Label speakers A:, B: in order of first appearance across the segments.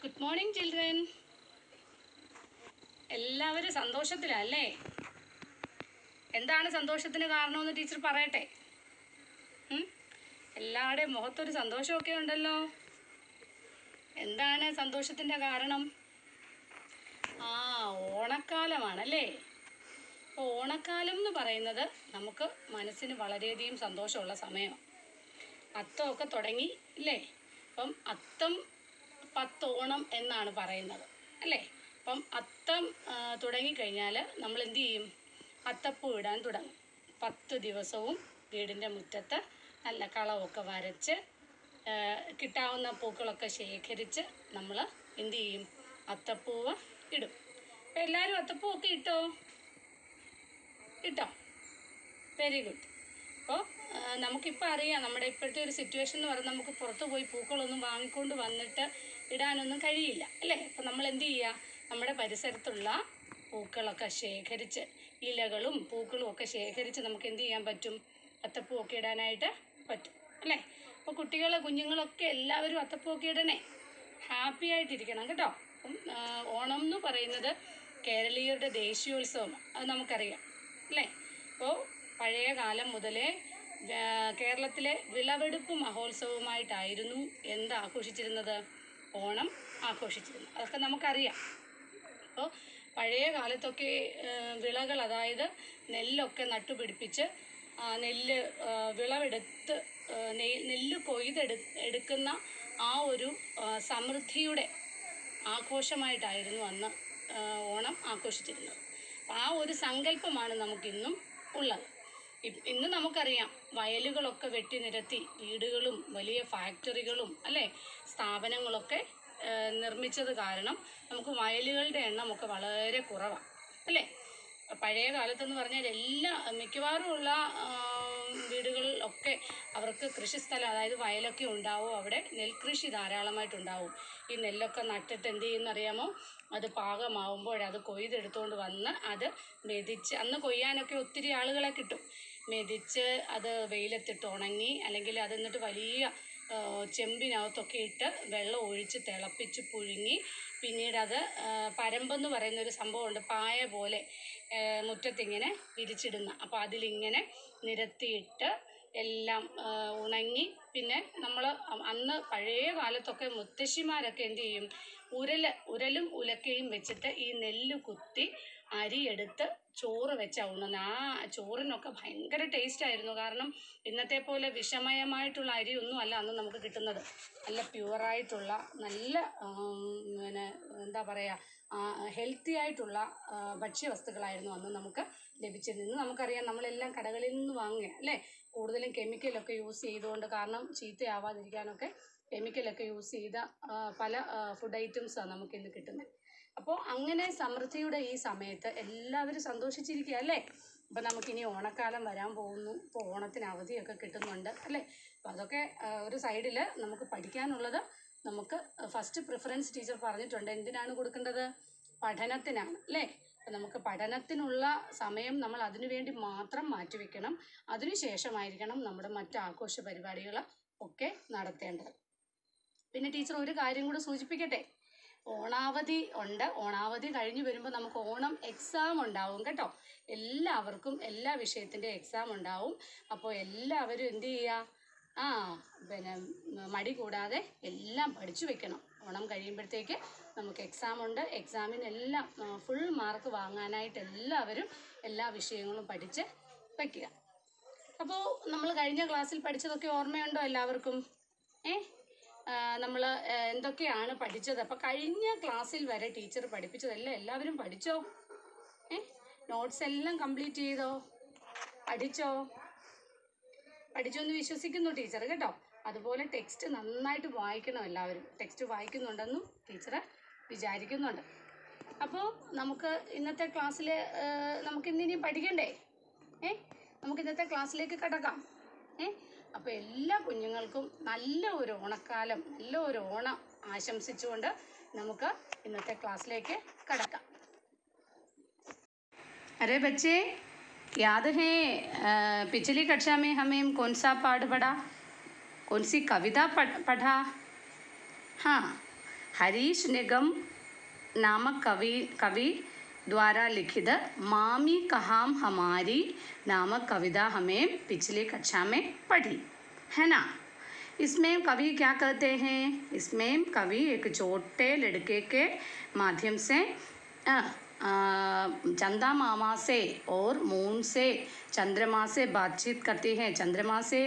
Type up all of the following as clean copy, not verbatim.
A: Good morning children. എല്ലാവരും സന്തോഷത്തിലല്ലേ? എന്താണ് സന്തോഷത്തിന് കാരണമെന്ന് ടീച്ചർ പറയട്ടെ? എല്ലാവരുടെയും മുഖത്തൊരു സന്തോഷമൊക്കെ ഉണ്ടല്ലോ. എന്താണ് സന്തോഷത്തിൻ്റെ കാരണം? ഓണക്കാലമാണല്ലേ. അപ്പോൾ ഓണക്കാലം എന്ന് പറയുന്നത് നമുക്ക് മനസ്സിന് വളരെയധികം സന്തോഷമുള്ള സമയമാണ്. അത്തമൊക്കെ തുടങ്ങി അല്ലേ? അപ്പം അത്തം പത്തോണം എന്നാണ് പറയുന്നത് അല്ലേ? അപ്പം അത്തം തുടങ്ങിക്കഴിഞ്ഞാൽ നമ്മൾ എന്തു ചെയ്യും? അത്തപ്പൂ ഇടാൻ തുടങ്ങും. 10 ദിവസവും വീടിൻ്റെ മുറ്റത്ത് നല്ല കളമൊക്കെ വരച്ച് കിട്ടാവുന്ന പൂക്കളൊക്കെ ശേഖരിച്ച് നമ്മൾ എന്തു ചെയ്യും? അത്തപ്പൂവ് ഇടും. അപ്പം എല്ലാവരും അത്തപ്പൂവൊക്കെ ഇട്ടോ? Very good. അപ്പോൾ നമുക്കിപ്പോൾ അറിയാം, നമ്മുടെ ഇപ്പോഴത്തെ ഒരു സിറ്റുവേഷൻ എന്ന് പറഞ്ഞാൽ നമുക്ക് പുറത്ത് പോയി പൂക്കളൊന്നും വാങ്ങിക്കൊണ്ട് വന്നിട്ട് ഇടാനൊന്നും കഴിയില്ല അല്ലേ? അപ്പോൾ നമ്മൾ എന്ത് ചെയ്യുക? നമ്മുടെ പരിസരത്തുള്ള പൂക്കളൊക്കെ ശേഖരിച്ച്, ഇലകളും പൂക്കളും ഒക്കെ ശേഖരിച്ച് നമുക്ക് എന്ത് ചെയ്യാൻ പറ്റും? അത്തപ്പൂവൊക്കെ ഇടാനായിട്ട് പറ്റും അല്ലേ? അപ്പോൾ കുഞ്ഞുങ്ങളൊക്കെ എല്ലാവരും അത്തപ്പൂവൊക്കെ ഇടണേ. ഹാപ്പി ആയിട്ടിരിക്കണം കേട്ടോ. അപ്പം ഓണം എന്ന് പറയുന്നത് കേരളീയരുടെ ദേശീയോത്സവമാണ്, അത് നമുക്കറിയാം അല്ലേ? അപ്പോൾ പഴയ കാലം മുതലേ കേരളത്തിലെ വിളവെടുപ്പ് മഹോത്സവമായിട്ടായിരുന്നു ആഘോഷിച്ചിരുന്നത്? ഓണം ആഘോഷിച്ചിരുന്നത്. അതൊക്കെ നമുക്കറിയാം. അപ്പോൾ പഴയ കാലത്തൊക്കെ വിളകൾ, അതായത് നെല്ലൊക്കെ നട്ടുപിടിപ്പിച്ച് നെല്ല് വിളവെടുത്ത് നെല്ല് എടുക്കുന്ന ആ ഒരു സമൃദ്ധിയുടെ ആഘോഷമായിട്ടായിരുന്നു അന്ന് ഓണം ആഘോഷിച്ചിരുന്നത്. ആ ഒരു സങ്കല്പമാണ് നമുക്കിന്നും ഉള്ളത്. ഇന്ന് നമുക്കറിയാം, വയലുകളൊക്കെ വെട്ടി നിരത്തി വീടുകളും വലിയ ഫാക്ടറികളും അല്ലേ, സ്ഥാപനങ്ങളൊക്കെ നിർമ്മിച്ചത് കാരണം നമുക്ക് വയലുകളുടെ എണ്ണമൊക്കെ വളരെ കുറവാണ് അല്ലേ? പഴയ കാലത്തെന്ന് പറഞ്ഞാൽ മിക്കവാറും ഉള്ള വീടുകളിലൊക്കെ അവർക്ക് കൃഷിസ്ഥലം, അതായത് വയലൊക്കെ ഉണ്ടാവും. അവിടെ നെൽകൃഷി ധാരാളമായിട്ടുണ്ടാവും. ഈ നെല്ലൊക്കെ നട്ടിട്ട് എന്ത് ചെയ്യുന്നറിയാമോ? അത് പാകമാവുമ്പോൾ അത് കൊയ്തെടുത്തുകൊണ്ട് വന്ന് അത് മെതിച്ച്, അന്ന് കൊയ്യാനൊക്കെ ഒത്തിരി ആളുകളെ കിട്ടും. മെതിച്ച് അത് വെയിലത്തിട്ട് ഉണങ്ങി, അല്ലെങ്കിൽ അത് എന്നിട്ട് വലിയ ചെമ്പിനകത്തൊക്കെ ഇട്ട് വെള്ളം ഒഴിച്ച് തിളപ്പിച്ച് പുഴുങ്ങി, പിന്നീട് അത് പരമ്പെന്ന് പറയുന്നൊരു സംഭവമുണ്ട്, പായ പോലെ മുറ്റത്തിങ്ങനെ വിരിച്ചിടുന്ന. അപ്പോൾ അതിലിങ്ങനെ നിരത്തിയിട്ട് എല്ലാം ഉണങ്ങി, പിന്നെ നമ്മൾ അന്ന് പഴയ കാലത്തൊക്കെ മുത്തശ്ശിമാരൊക്കെ എന്ത് ചെയ്യും? ഉരലും ഉലക്കയും വെച്ചിട്ട് ഈ നെല്ല് കുത്തി അരിയെടുത്ത് ചോറ് വെച്ചാണ് ഉണ്ണുന്നത്. ആ ചോറിനൊക്കെ ഭയങ്കര ടേസ്റ്റായിരുന്നു. കാരണം ഇന്നത്തെ പോലെ വിഷമയമായിട്ടുള്ള അരിയൊന്നും അല്ല അന്ന് നമുക്ക് കിട്ടുന്നത്. നല്ല പ്യുവറായിട്ടുള്ള, നല്ല എന്താ പറയുക, ഹെൽത്തി ആയിട്ടുള്ള ഭക്ഷ്യവസ്തുക്കളായിരുന്നു അന്ന് നമുക്ക് ലഭിച്ചിരുന്നത്. നമുക്കറിയാം, നമ്മളെല്ലാം കടകളിൽ നിന്ന് വാങ്ങുക അല്ലേ? കൂടുതലും കെമിക്കലൊക്കെ യൂസ് ചെയ്തുകൊണ്ട്, കാരണം ചീത്തയാവാതിരിക്കാനൊക്കെ കെമിക്കലൊക്കെ യൂസ് ചെയ്ത പല ഫുഡ് ഐറ്റംസാണ് നമുക്കിന്ന് കിട്ടുന്നത്. അപ്പോൾ അങ്ങനെ സമൃദ്ധിയുടെ ഈ സമയത്ത് എല്ലാവരും സന്തോഷിച്ചിരിക്കുക അല്ലേ? അപ്പോൾ നമുക്കിനി ഓണക്കാലം വരാൻ പോകുന്നു. ഇപ്പോൾ ഓണത്തിന് അവധിയൊക്കെ കിട്ടുന്നുണ്ട് അല്ലേ? അപ്പോൾ അതൊക്കെ ഒരു സൈഡിൽ നമുക്ക് പഠിക്കാനുള്ളത് നമുക്ക് ഫസ്റ്റ് പ്രിഫറൻസ് ടീച്ചർ പറഞ്ഞിട്ടുണ്ട്. എന്തിനാണ് കൊടുക്കേണ്ടത്? പഠനത്തിനാണ് അല്ലേ? അപ്പോൾ നമുക്ക് പഠനത്തിനുള്ള സമയം നമ്മൾ അതിനു വേണ്ടി മാത്രം മാറ്റിവെക്കണം. അതിനുശേഷമായിരിക്കണം നമ്മുടെ മറ്റ് ആഘോഷ പരിപാടികൾ ഒക്കെ നടത്തേണ്ടത്. പിന്നെ ടീച്ചർ ഒരു കാര്യം കൂടി സൂചിപ്പിക്കട്ടെ. ഓണാവധി ഉണ്ട്. ഓണാവധി കഴിഞ്ഞ് വരുമ്പോൾ നമുക്ക് ഓണം എക്സാം ഉണ്ടാവും കേട്ടോ. എല്ലാവർക്കും എല്ലാ വിഷയത്തിൻ്റെ എക്സാം ഉണ്ടാവും. അപ്പോൾ എല്ലാവരും എന്ത് ചെയ്യുക? മടി കൂടാതെ എല്ലാം പഠിച്ചു വെക്കണം. ഓണം കഴിയുമ്പോഴത്തേക്ക് നമുക്ക് എക്സാം ഉണ്ട്. എക്സാമിനെല്ലാം ഫുൾ മാർക്ക് വാങ്ങാനായിട്ട് എല്ലാവരും എല്ലാ വിഷയങ്ങളും പഠിച്ച് വയ്ക്കുക. അപ്പോൾ നമ്മൾ കഴിഞ്ഞ ക്ലാസ്സിൽ പഠിച്ചതൊക്കെ ഓർമ്മയുണ്ടോ എല്ലാവർക്കും? നമ്മൾ എന്തൊക്കെയാണ് പഠിച്ചത്? അപ്പോൾ കഴിഞ്ഞ ക്ലാസ്സിൽ വരെ ടീച്ചർ പഠിപ്പിച്ചതെല്ലാം എല്ലാവരും പഠിച്ചോ? നോട്ട്സ് എല്ലാം കംപ്ലീറ്റ് ചെയ്തോ? പഠിച്ചോ എന്ന് വിശ്വസിക്കുന്നു ടീച്ചർ കേട്ടോ. അതുപോലെ ടെക്സ്റ്റ് നന്നായിട്ട് വായിക്കണം എല്ലാവരും. ടെക്സ്റ്റ് വായിക്കുന്നുണ്ടെന്നും ടീച്ചർ വിചാരിക്കുന്നുണ്ട്. അപ്പോൾ നമുക്ക് ഇന്നത്തെ ക്ലാസ്സിൽ നമുക്കിന്നിനി പഠിക്കണ്ടേ? നമുക്ക് ഇന്നത്തെ ക്ലാസ്സിലേക്ക് കടക്കാം. അപ്പോൾ എല്ലാ കുഞ്ഞുങ്ങൾക്കും നല്ല ഒരു ഓണക്കാലം, നല്ല ഒരു ഓണം ആശംസിച്ചുകൊണ്ട് നമുക്ക് ഇന്നത്തെ ക്ലാസ്സിലേക്ക് കടക്കാം. अरे बच्चे, याद है पिछली कक्षा में हमें कौन सा पाठ पढ़ा? कौन सी कविता पढ़ा? हाँ, हरीश निगम नामक कवि द्वारा लिखित मामी कहाँ हमारी नामक कविता हमें पिछली कक्षा में पढ़ी है ना। इसमें कवि क्या कहते हैं, इसमें कवि एक छोटे लड़के के माध्यम से चंदा मामा से और मून से चंद्रमा से बातचीत करती हैं। चंद्रमा से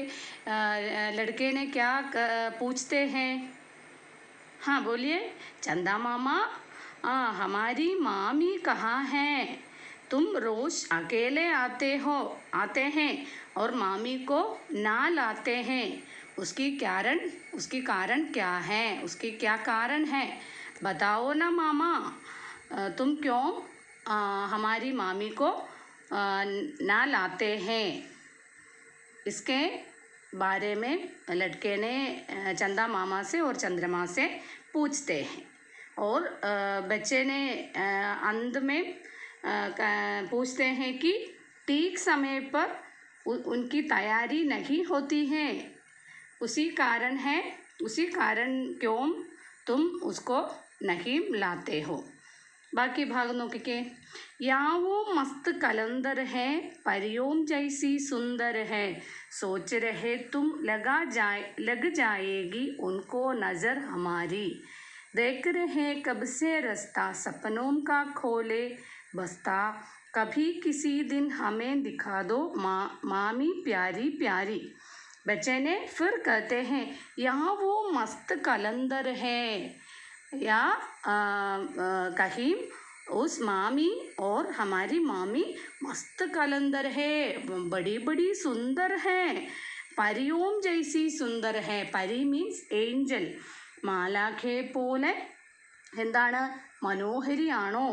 A: लड़के ने क्या पूछते हैं, हाँ बोलिए। चंदा मामा हमारी मामी कहाँ हैं, तुम रोज अकेले आते हैं और मामी को ना लाते हैं, उसकी कारण क्या है, उसकी क्या कारण है, बताओ ना मामा, तुम क्यों हमारी मामी को ना लाते हैं। इसके बारे में लड़के ने चंदा मामा से और चंद्रमा से पूछते हैं और बच्चे ने अंत में पूछते हैं कि ठीक समय पर उनकी तैयारी नहीं होती है, उसी कारण क्यों तुम उसको नहीं लाते हो। बाकी भाग നോക്കിക്കേ। या वो मस्त कलंदर है, परियों जैसी सुंदर है, सोच रहे तुम लग जाएगी उनको नजर हमारी, देख रहे कब से रास्ता सपनों का खोले बस्ता, कभी किसी दिन हमें दिखा दो मामी प्यारी प्यारी। बच्चे ने फिर कहते हैं यहाँ वो मस्त कलंदर है, या कहीं उस मामी और हमारी मामी मस्त कलंदर है, बड़ी बड़ी सुंदर है, परियों जैसी सुंदर है। परी मीन्स ഏഞ്ചൽ, മാലാഖയെ പോലെ എന്താണ് മനോഹരിയാണോ,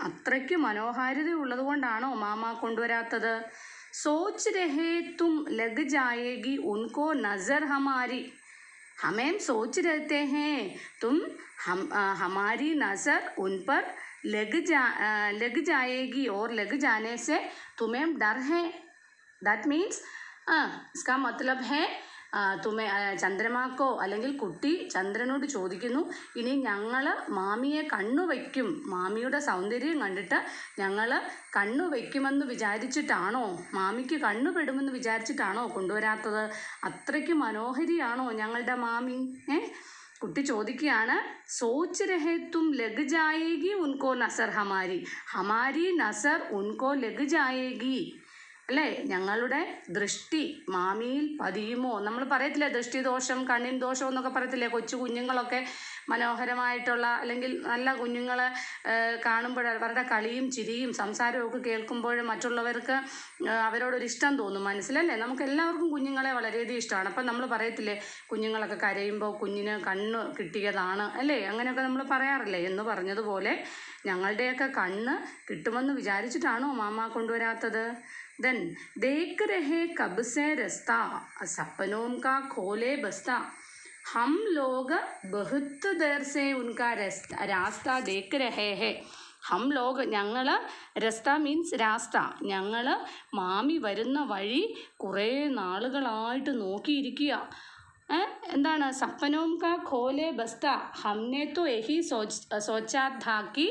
A: അത്രയ്ക്ക് മനോഹാരിത ഉള്ളത് കൊണ്ടാണോ മാമ കൊണ്ടുവരാത്തത്। सोच रहे तुम लग जाएगी उनको नज़र हमारी, हमें सोच रहते हैं तुम हमारी नज़र उन पर लग जाएगी और लग जाने से तुम्हें डर है। दैट मीन्स इसका मतलब है तुम्हें ചന്ദ്രമാക്കോ അല്ലെങ്കിൽ കുട്ടി ചന്ദ്രനോട് ചോദിക്കുന്നു, ഇനി ഞങ്ങൾ മാമിയെ കണ്ണുവയ്ക്കും, മാമിയുടെ സൗന്ദര്യം കണ്ടിട്ട് ഞങ്ങൾ കണ്ണുവയ്ക്കുമെന്ന് വിചാരിച്ചിട്ടാണോ, മാമിക്ക് കണ്ണുപെടുമെന്ന് വിചാരിച്ചിട്ടാണോ കൊണ്ടുവരാത്തത്, അത്രയ്ക്ക് മനോഹരിയാണോ ഞങ്ങളുടെ മാമി। കുട്ടി ചോദിക്കുകയാണ്, സോച്ച് രഹേ തും ലഗ് ജായേഗി ഉൻകോ നസർ ഹമാരി നസർ ഉൻകോ ലഗ് ജായേഗി, അല്ലേ, ഞങ്ങളുടെ ദൃഷ്ടി മാമിയിൽ പതിയുമോ। നമ്മൾ പറയത്തില്ലേ ദൃഷ്ടിദോഷം കണ്ണിൻ ദോഷം എന്നൊക്കെ പറയത്തില്ലേ, കൊച്ചു കുഞ്ഞുങ്ങളൊക്കെ മനോഹരമായിട്ടുള്ള അല്ലെങ്കിൽ നല്ല കുഞ്ഞുങ്ങൾ കാണുമ്പോൾ അവരുടെ കളിയും ചിരിയും സംസാരവും ഒക്കെ കേൾക്കുമ്പോൾ മറ്റുള്ളവർക്ക് അവരോടൊരിഷ്ടം തോന്നും മനസ്സിലല്ലേ। നമുക്ക് എല്ലാവർക്കും കുഞ്ഞുങ്ങളെ വളരെയധികം ഇഷ്ടമാണ്. അപ്പം നമ്മൾ പറയത്തില്ലേ കുഞ്ഞുങ്ങളൊക്കെ കരയുമ്പോൾ കുഞ്ഞിന് കണ്ണ് കിട്ടിയതാണ് അല്ലേ, അങ്ങനെയൊക്കെ നമ്മൾ പറയാറില്ലേ എന്ന് പറഞ്ഞതുപോലെ ഞങ്ങളുടെയൊക്കെ കണ്ണ് കിട്ടുമെന്ന് വിചാരിച്ചിട്ടാണോ മാമ കൊണ്ടുവരാത്തത്। देन देख रहे कब से रास्ता सपनों का खोले बस्ता, हम लोग बहुत देर से उनका रास्ता देख रहे हैं। हम लोग ഞങ്ങൾ, രസ്ത മീൻസ് രാസ്ത, ഞങ്ങൾ മാമി വരുന്ന വഴി കുറേ നാളുകളായിട്ട് നോക്കിയിരിക്കുക। എന്താണ് സപ്പനോം കാ ഖോലെ ബസ്ത, हमने तो यही सोचा था कि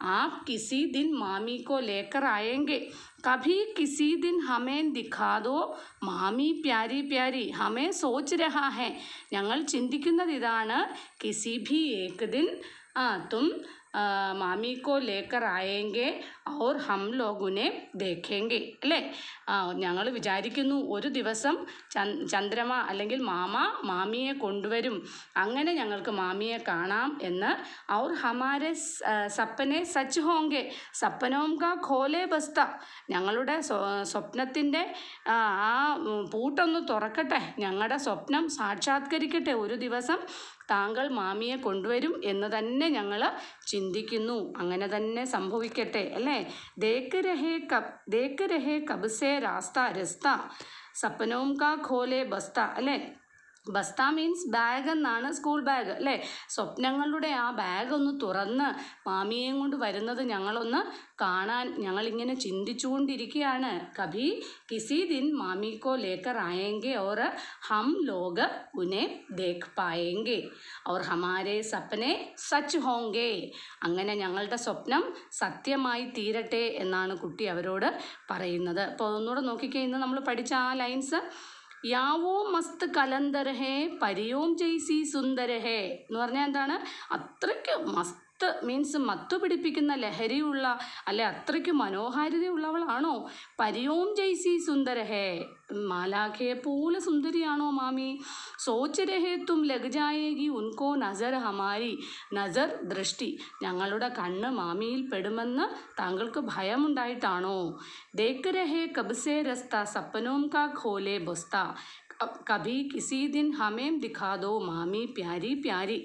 A: आप किसी दिन मामी को लेकर आएंगे, कभी किसी दिन हमें दिखा दो मामी प्यारी प्यारी, हमें सोच रहा है, ഞങ്ങൾ ചിന്തിക്കുന്നത് ഇതാണ്, किसी भी एक दिन तुम मामी को लेकर आएंगे और हम लोग उन्हें देखेंगे, അല്ലേ। ഞങ്ങൾ വിചാരിക്കുന്നു ഒരു ദിവസം ചന്ദ്രമ അല്ലെങ്കിൽ മാമ മാമിയെ കൊണ്ടുവരും, അങ്ങനെ ഞങ്ങൾക്ക് മാമിയെ കാണാം എന്ന്। और हमारे सपने सच होंगे सपनों का खोले बस्ता, ഞങ്ങളുടെ സ്വപ്നത്തിൻ്റെ ആ പൂട്ടൊന്ന് തുറക്കട്ടെ, ഞങ്ങളുടെ സ്വപ്നം സാക്ഷാത്കരിക്കട്ടെ, ഒരു ദിവസം താങ്കൾ മാമിയെ കൊണ്ടുവരും എന്ന് തന്നെ ഞങ്ങൾ ചിന്തിക്കുന്നു, അങ്ങനെ തന്നെ സംഭവിക്കട്ടെ, അല്ലേ। ദേഖ് രഹേ കബ് സേ രാസ്ത സപ്പനോം കാ ഖോലെ ബസ്ത, അല്ലേ, ബസ്ത മീൻസ് ബാഗ് എന്നാണ്, സ്കൂൾ ബാഗ് അല്ലേ. സ്വപ്നങ്ങളുടെ ആ ബാഗ് ഒന്ന് തുറന്ന് മാമിയെയും കൊണ്ട് വരുന്നത് ഞങ്ങളൊന്ന് കാണാൻ ഞങ്ങളിങ്ങനെ ചിന്തിച്ചുകൊണ്ടിരിക്കുകയാണ്. കഭി കിസി ദിൻ മാമിക്കോ ലേക്കർ ആയെങ്കെ ഓർ ഹം ലോഗ് ഉനെ ദേഖ് പായെങ്കെ ഓർ ഹമാരെ സപ്നെ സച്ച് ഹോങ്കെ. അങ്ങനെ ഞങ്ങളുടെ സ്വപ്നം സത്യമായി തീരട്ടെ എന്നാണ് കുട്ടി അവരോട് പറയുന്നത്. അപ്പോൾ ഒന്നുകൂടെ നോക്കിക്കേ, ഇന്ന് നമ്മൾ പഠിച്ച ആ ലൈൻസ്. യാവോ മസ്ത് കലന്തർ ഹേ പരിയോം ജയ്സി സുന്ദര ഹേ എന്ന് പറഞ്ഞാൽ എന്താണ്? അത്രയ്ക്ക് മസ്ത് മീൻസ് മത്തു പിടിപ്പിക്കുന്ന ലഹരിയുള്ള അല്ലെ അത്രയ്ക്ക് മനോഹാരിതയുള്ളവളാണോ? പരിയോം ജയ്സി സുന്ദര ഹേ, മാലാഖയെ പോലെ സുന്ദരിയാണോ മാമി? സോച്ച് രഹേ തും ലഗ് ജായേഗി ഉൻകോ നസർ ഹമാരി. നസർ ദൃഷ്ടി, ഞങ്ങളുടെ കണ്ണ് മാമിയിൽ പെടുമെന്ന് താങ്കൾക്ക് ഭയമുണ്ടായിട്ടാണോ? ദേഖ് രഹേ കബ്സേ രസ്ത സപ്പനോം കാ ഖോലെ ബസ്ത കഭി കിസി ദിൻ ഹമേം ദിഖാദോ മാമി പ്യാരി പ്യാരി.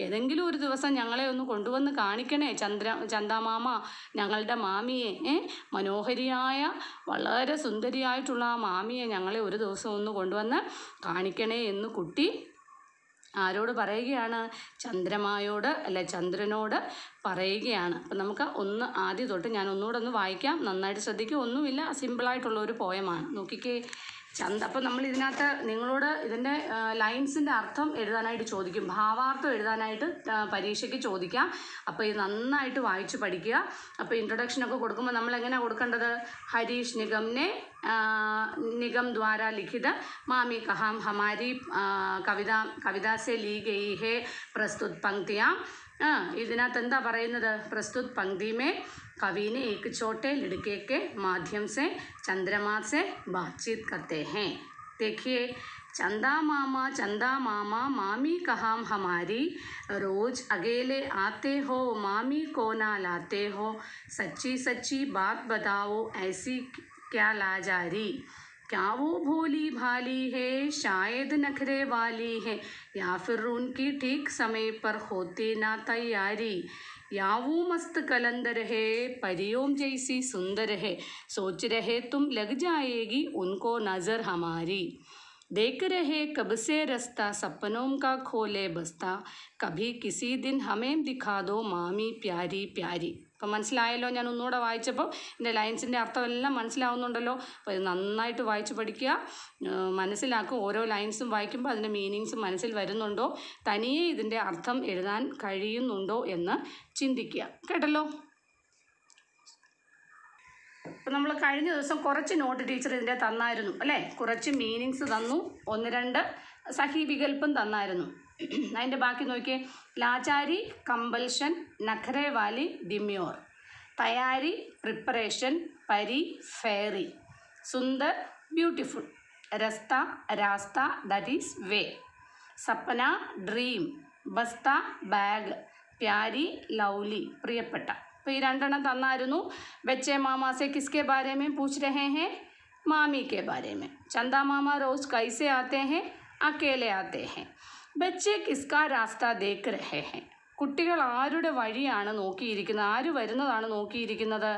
A: ഏതെങ്കിലും ഒരു ദിവസം ഞങ്ങളെ ഒന്ന് കൊണ്ടുവന്ന് കാണിക്കണേ ചന്ദാമാമ, ഞങ്ങളുടെ മാമിയെ, മനോഹരിയായ വളരെ സുന്ദരിയായിട്ടുള്ള ആ മാമിയെ ഞങ്ങളെ ഒരു ദിവസം ഒന്ന് കൊണ്ടുവന്ന് കാണിക്കണേ എന്ന് കുട്ടി ആരോട് പറയുകയാണ്? ചന്ദ്രമായോട് അല്ലെ ചന്ദ്രനോട് പറയുകയാണ്. അപ്പം നമുക്ക് ഒന്ന് ആദ്യം തൊട്ട് ഞാൻ ഒന്നുകൂടെ ഒന്ന് വായിക്കാം, നന്നായിട്ട് ശ്രദ്ധിക്കുക. ഒന്നുമില്ല, സിമ്പിളായിട്ടുള്ള ഒരു പോയമാണ്. നോക്കിക്കേ അപ്പോൾ നമ്മൾ ഇതിനകത്ത് നിങ്ങളോട് ഇതിൻ്റെ ലൈൻസിൻ്റെ അർത്ഥം എഴുതാനായിട്ട് ചോദിക്കും, ഭാവാർത്ഥം എഴുതാനായിട്ട് പരീക്ഷയ്ക്ക് ചോദിക്കാം. അപ്പോൾ ഇത് നന്നായിട്ട് വായിച്ച് പഠിക്കുക. അപ്പോൾ ഇൻട്രൊഡക്ഷനൊക്കെ കൊടുക്കുമ്പോൾ നമ്മൾ എങ്ങനെയാണ് കൊടുക്കേണ്ടത്? ഹരീഷ് നിഗം ദ്വാര ലിഖിത മാമി കഹാം ഹമാരി കവിത സെ ലീ ഗയി ഹേ പ്രസ്തുത് പങ്ക്തിയാ. ഇതിനകത്ത് എന്താ പറയുന്നത്? പ്രസ്തുത് പങ്ക്തി മേ कवि ने एक छोटे लड़के के माध्यम से चंद्रमा से बातचीत करते हैं. देखिए, चंदा मामा मामी कहाँ हमारी, रोज अकेले आते हो, मामी को ना लाते हो, सच्ची सच्ची बात बताओ, ऐसी क्या लाजारी, क्या वो भोली भाली है, शायद नखरे वाली है, या फिर उनकी ठीक समय पर होती ना तैयारी. यावू मस्त कलंदर है परियों जैसी सुंदर है, सोच रहे तुम लग जाएगी उनको नज़र हमारी. देख रहे कब से रास्ता सपनों का खोले बस्ता, कभी किसी दिन हमें दिखा दो मामी प्यारी प्यारी. അപ്പം മനസ്സിലായല്ലോ? ഞാൻ ഒന്നുകൂടെ വായിച്ചപ്പോൾ എൻ്റെ ലൈൻസിൻ്റെ അർത്ഥമെല്ലാം മനസ്സിലാവുന്നുണ്ടല്ലോ. അപ്പോൾ ഇത് നന്നായിട്ട് വായിച്ച് പഠിക്കുക, മനസ്സിലാക്കും. ഓരോ ലൈൻസും വായിക്കുമ്പോൾ അതിൻ്റെ മീനിങ്സ് മനസ്സിൽ വരുന്നുണ്ടോ, തനിയെ ഇതിൻ്റെ അർത്ഥം എഴുതാൻ കഴിയുന്നുണ്ടോ എന്ന് ചിന്തിക്കുക. കേട്ടല്ലോ? അപ്പോൾ നമ്മൾ കഴിഞ്ഞ ദിവസം കുറച്ച് നോട്ട് ടീച്ചർ ഇതിൻ്റെ തന്നായിരുന്നു അല്ലേ? കുറച്ച് മീനിങ്സ് തന്നു, 1-2 സഹി വികല്പം തന്നായിരുന്നു. അതിൻ്റെ ബാക്കി നോക്കിയേ. ലാചാരി കമ്പൽഷൻ, നഖരെ വാലി ഡിമ്യോർ, തയ്യാരി പ്രിപ്പറേഷൻ, പരി ഫെയറി, സുന്ദർ ബ്യൂട്ടിഫുൾ, രസ്ത രാസ്ത ദാറ്റ് ഈസ് വേ, സപ്പന ഡ്രീം, ബസ്ത ബാഗ്, പ്യാരി ലൗലി പ്രിയപ്പെട്ട. അപ്പോൾ ഈ 2 തന്നായിരുന്നു. ബच्चे मामा से किसके बारे में पूछ रहे हैं? मामी के बारे में. चंदा मामा रोज कैसे आते हैं? अकेले आते हैं. बच्चे किसका रास्ता देख रहे हैं? കുട്ടികൾ ആരുടെ വഴിയാണ് നോക്കിയിരിക്കുന്നത്? ആര് വരുന്നതാണ് നോക്കിയിരിക്കുന്നത്?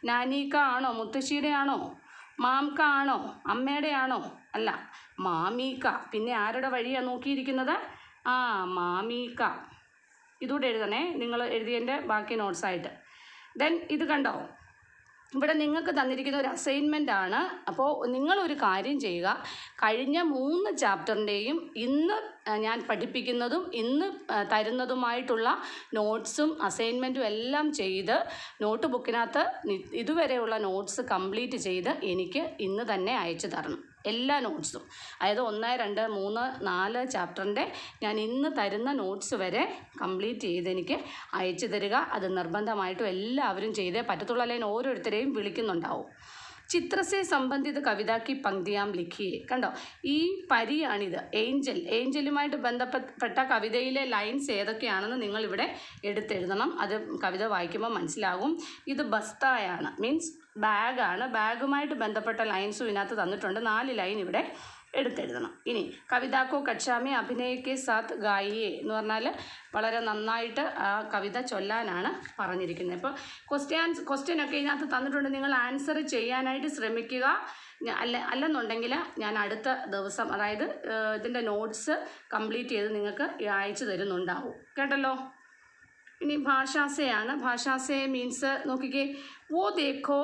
A: നാനീക്ക ആണോ? മുത്തശ്ശിയുടെ ആണോ? മാംക ആണോ? അമ്മയുടെ ആണോ? അല്ല, മാമീക്ക. പിന്നെ ആരുടെ വഴിയാണ് നോക്കിയിരിക്കുന്നത്? മാമീക്ക. ഇതുകൂടെ എഴുതണേ, നിങ്ങൾ എഴുതിയതിൻ്റെ ബാക്കി നോട്ട്സായിട്ട്. ദെൻ ഇത് കണ്ടോ, ഇവിടെ നിങ്ങൾക്ക് തന്നിരിക്കുന്ന ഒരു അസൈൻമെൻ്റ് ആണ്. അപ്പോൾ നിങ്ങളൊരു കാര്യം ചെയ്യുക, കഴിഞ്ഞ 3 ചാപ്റ്ററിൻ്റെയും ഇന്ന് ഞാൻ പഠിപ്പിക്കുന്നതും ഇന്ന് തരുന്നതുമായിട്ടുള്ള നോട്ട്സും അസൈൻമെൻറ്റും എല്ലാം ചെയ്ത് നോട്ട് ബുക്കിനകത്ത് ഇതുവരെയുള്ള നോട്ട്സ് കംപ്ലീറ്റ് ചെയ്ത് എനിക്ക് ഇന്ന് തന്നെ അയച്ചു തരണം. എല്ലാ നോട്ട്സും, അതായത് 1, 2, 3, 4 ചാപ്റ്ററിൻ്റെ ഞാൻ ഇന്ന് തരുന്ന നോട്ട്സ് വരെ കംപ്ലീറ്റ് ചെയ്ത് എനിക്ക് അയച്ചു തരിക. അത് നിർബന്ധമായിട്ടും എല്ലാവരും ചെയ്തേ പറ്റത്തുള്ളൂ, അല്ലെങ്കിൽ ഓരോരുത്തരെയും വിളിക്കുന്നുണ്ടാവും. ചിത്രസെ സംബന്ധിത കവിതാക്കി പങ്ക്തിയാം ലിഖിയെ. കണ്ടോ, ഈ പരിയാണിത്. ഏഞ്ചലുമായിട്ട് ബന്ധപ്പെട്ട കവിതയിലെ ലൈൻസ് ഏതൊക്കെയാണെന്ന് നിങ്ങളിവിടെ എടുത്തെഴുതണം. അത് കവിത വായിക്കുമ്പോൾ മനസ്സിലാകും. ഇത് ബസ്തായാണ്, മീൻസ് ബാഗാണ്. ബാഗുമായിട്ട് ബന്ധപ്പെട്ട ലൈൻസും ഇതിനകത്ത് തന്നിട്ടുണ്ട്. 4 ലൈൻ ഇവിടെ എടുത്തെഴുതണം. ഇനി കവിതാക്കോ കക്ഷാമി അഭിനയക്കെ സാത്ത് ഗായിയെ എന്ന് പറഞ്ഞാൽ വളരെ നന്നായിട്ട് ആ കവിത ചൊല്ലാനാണ് പറഞ്ഞിരിക്കുന്നത്. ഇപ്പോൾ ക്വസ്റ്റ്യനൊക്കെ ഇതിനകത്ത് തന്നിട്ടുണ്ട്, നിങ്ങൾ ആൻസർ ചെയ്യാനായിട്ട് ശ്രമിക്കുക. അല്ലെന്നുണ്ടെങ്കിൽ ഞാൻ അടുത്ത ദിവസം, അതായത് ഇതിൻ്റെ നോട്ട്സ് കംപ്ലീറ്റ് ചെയ്ത് നിങ്ങൾക്ക് അയച്ചു തരുന്നുണ്ടാവും. കേട്ടല്ലോ. ഇനി ഭാഷാസയാണ്. ഭാഷാസെ മീൻസ് നോക്കിക്കേ, വോ ദേഖോ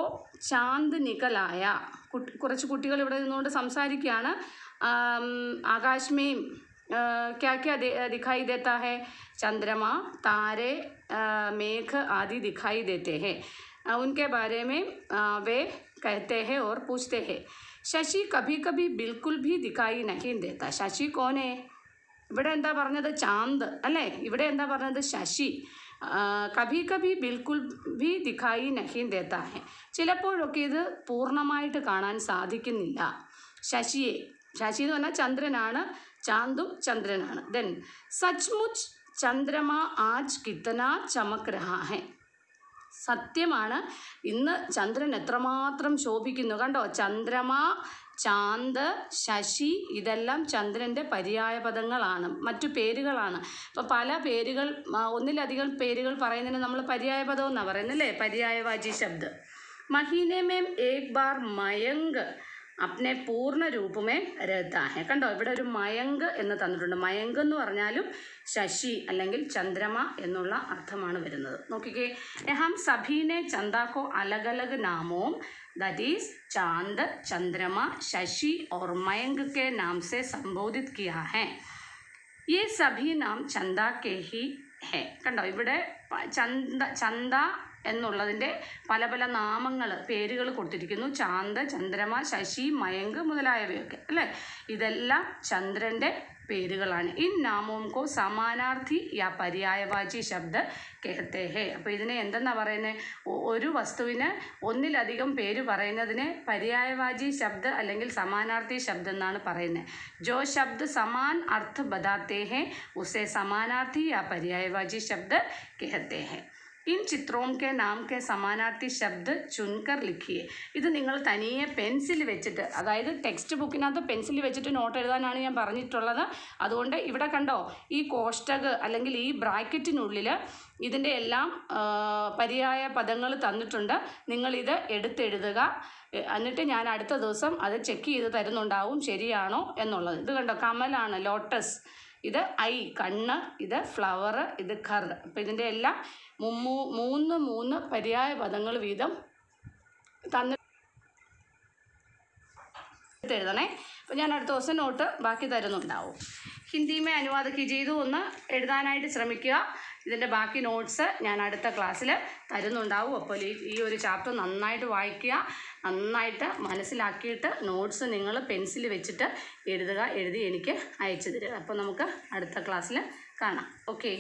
A: ചാന്ത് നികലായ. കുറച്ച് കുട്ടികൾ ഇവിടെ നിന്നുകൊണ്ട് സംസാരിക്കുകയാണ്. ആകാശമേം क्या क्या दिखाई देता है? चंद्रमा, तारे, मेघ आदि दिखाई देते हैं. उनके बारे में वे कहते हैं और पूछते हैं. शशि कभी कभी बिल्कुल भी दिखाई नहीं देता. शशि कौन है? ഇവിടെ എന്താ പറഞ്ഞത്? ചാന്ത് അല്ലേ? ഇവിടെ എന്താ പറഞ്ഞത്? ശശി. കഭി കഭി ബിൽക്കുൽ ഭി ദിഖായി നഹീൻ ദേത്താ ഹെ. ചിലപ്പോഴൊക്കെ ഇത് പൂർണ്ണമായിട്ട് കാണാൻ സാധിക്കുന്നില്ല. ശശിയെ, ശശി എന്ന് പറഞ്ഞാൽ ചന്ദ്രനാണ്, ചാന്തും ചന്ദ്രനാണ്. ദെൻ സച്ച്മുച്ച് ചന്ദ്രമ ആജ് കിത്തന ചമക് രഹാ ഹെ. സത്യമാണ്, ഇന്ന് ചന്ദ്രൻ എത്രമാത്രം ശോഭിക്കുന്നു. കണ്ടോ, ചന്ദ്രമ, ചാന്ത്, ശശി ഇതെല്ലാം ചന്ദ്രൻ്റെ പര്യായ പദങ്ങളാണ്, മറ്റു പേരുകളാണ്. അപ്പോൾ പല പേരുകൾ, ഒന്നിലധികം പേരുകൾ പറയുന്നതിന് നമ്മൾ പര്യായ പദം എന്നാണ് പറയുന്നത് അല്ലേ, പര്യായവാചി ശബ്ദം. മഹീനെ മേം ഏക് ബാർ മയങ്ക് അപ്നെ പൂർണ്ണ രൂപമേ രഹതാ ഹെ. കണ്ടോ, ഇവിടെ ഒരു മയങ്ക് എന്ന് തന്നിട്ടുണ്ട്. മയങ്ക് എന്ന് പറഞ്ഞാലും ശശി അല്ലെങ്കിൽ ചന്ദ്രമ എന്നുള്ള അർത്ഥമാണ് വരുന്നത്. നോക്കിക്കേ, ഹം സഭീനെ ചന്ദാക്കോ അലഗ് അലഗ് നാമോം ദാറ്റ് ഈസ് चांद, चंद्रमा, शशि और मयंक के नाम से संबोधित किया है. ये सभी नाम चंदा के ही है. കണ്ടോ, ഇവിടെ ചന്ദ എന്നുള്ളതിൻ്റെ പല പല നാമങ്ങൾ, പേരുകൾ കൊടുത്തിരിക്കുന്നു. ചാന്ത്, ചന്ദ്രമ, ശശി, മയങ്ക് മുതലായവയൊക്കെ അല്ലേ, ഇതെല്ലാം ചന്ദ്രൻ്റെ പേരുകളാണ്. ഇൻ നാമോം കോ സമാനാർത്ഥി യാ പര്യായവാചി ശബ്ദ കെഹത്തെ ഹേ. അപ്പോൾ ഇതിനെ എന്തെന്നാ പറയുന്നത്? ഒരു വസ്തുവിന് ഒന്നിലധികം പേര് പറയുന്നതിന് പര്യായവാചി ശബ്ദ അല്ലെങ്കിൽ സമാനാർത്ഥി ശബ്ദം എന്നാണ് പറയുന്നത്. ജോ ശബ്ദ സമാൻ അർത്ഥ ബതാത്തെ ഹേ ഉസേ സമാനാർത്ഥി യാ പര്യായവാചി ശബ്ദ കെഹത്തെ ഹേ. इन चित्रों के नाम के समानार्थी शब्द चुनकर लिखिए. ഇത് നിങ്ങൾ തനിയെ പെൻസിൽ വെച്ചിട്ട്, അതായത് ടെക്സ്റ്റ് ബുക്കിനകത്ത് പെൻസിൽ വെച്ചിട്ട് നോട്ട് എഴുതാനാണ് ഞാൻ പറഞ്ഞിട്ടുള്ളത്. അതുകൊണ്ട് ഇവിടെ കണ്ടോ, ഈ കോഷ്ടക അല്ലെങ്കിൽ ഈ ബ്രാക്കറ്റിനുള്ളിൽ ഇതിൻ്റെ എല്ലാം പര്യായ പദങ്ങൾ തന്നിട്ടുണ്ട്. നിങ്ങളിത് എടുത്തെഴുതുക. എന്നിട്ട് ഞാൻ അടുത്ത ദിവസം അത് ചെക്ക് ചെയ്ത് തരുന്നുണ്ടാവും ശരിയാണോ എന്നുള്ളത്. ഇത് കണ്ടോ, കമലാണ്, ലോട്ടസ്, ഇത് ഐ കണ്ണ്, ഇത് ഫ്ലവർ, ഇത് ഖർ. അപ്പോൾ ഇതിൻ്റെ എല്ലാം മൂന്ന് പര്യായ പദങ്ങൾ വീതം എഴുതണേ. അപ്പോൾ ഞാൻ അടുത്ത ദിവസം നോട്ട് ബാക്കി തരുന്നുണ്ടാവും. ഹിന്ദിമേ അനുവാദ കീജിയതു ഒന്ന് എഴുതാനായിട്ട് ശ്രമിക്കുക. ഇതിൻ്റെ ബാക്കി നോട്ട്സ് ഞാൻ അടുത്ത ക്ലാസ്സിൽ തരുന്നുണ്ടാവും. അപ്പോൾ ഈ ഒരു ചാപ്റ്റർ നന്നായിട്ട് വായിക്കുക, നന്നായിട്ട് മനസ്സിലാക്കിയിട്ട് നോട്ട്സ് നിങ്ങൾ പെൻസിൽ വെച്ചിട്ട് എഴുതുക, എഴുതി എനിക്ക് അയച്ചു തരിക. അപ്പോൾ നമുക്ക് അടുത്ത ക്ലാസ്സിൽ കാണാം. ഓക്കെ.